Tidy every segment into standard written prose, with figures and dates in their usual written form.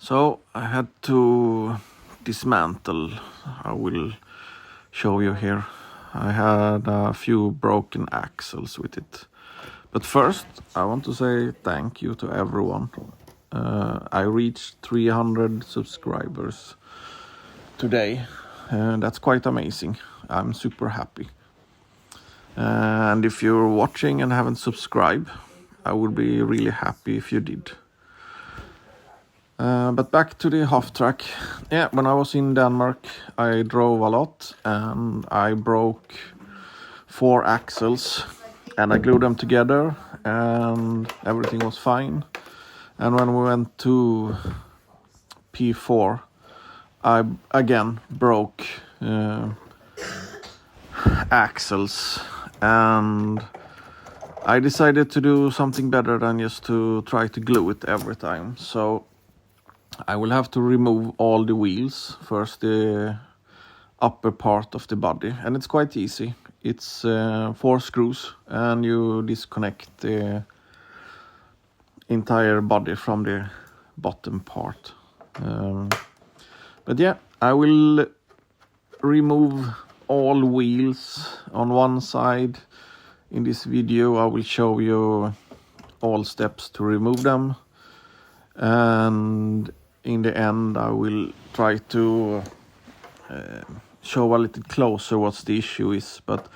So I had to dismantle. I will show you here. I had a few broken axles with it. But first, I want to say thank you to everyone. I reached 300 subscribers today. That's quite amazing. I'm super happy. And if you're watching and haven't subscribed, I would be really happy if you did. But back to the Half-Track. Yeah, when I was in Denmark, I drove a lot and I broke 4 axles and I glued them together and everything was fine. And when we went to P4, I again broke axles, and I decided to do something better than just to try to glue it every time. So I will have to remove all the wheels, first the upper part of the body, and it's quite easy. It's 4 screws and you disconnect the entire body from the bottom part. But yeah, I will remove all wheels on one side. In this video I will show you all steps to remove them, and in the end I will try to show a little closer what the issue is. But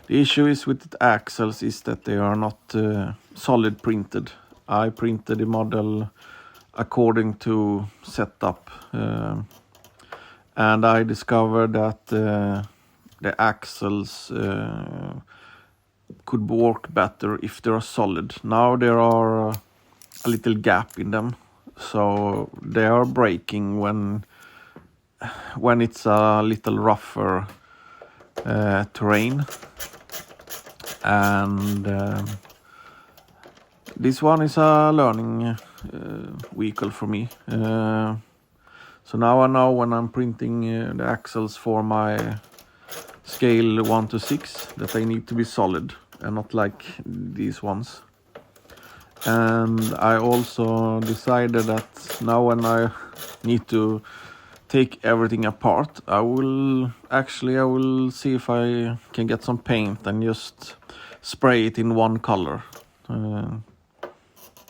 the issue is with the axles is that they are not solid printed. I printed the model according to setup, and I discovered that the axles could work better if they are solid. Now there are a little gap in them, so they are breaking when it's a little rougher terrain. And this one is a learning vehicle for me. So now I know when I'm printing the axles for my scale 1 to 6 that they need to be solid and not like these ones. And I also decided that now when I need to take everything apart, I will see if I can get some paint and just spray it in one color,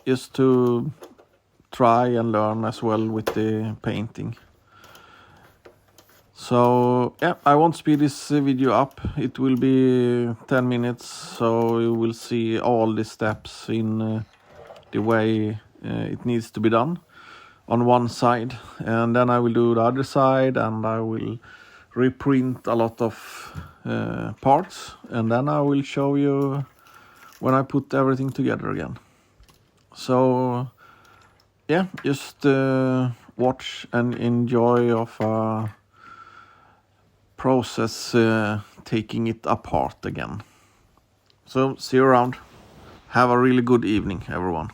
just to try and learn as well with the painting. So yeah, I won't speed this video up. It will be 10 minutes, so you will see all the steps in the way it needs to be done on one side, and then I will do the other side, and I will reprint a lot of parts, and then I will show you when I put everything together again. So yeah, just watch and enjoy of a process taking it apart again. So see you around. Have a really good evening, everyone.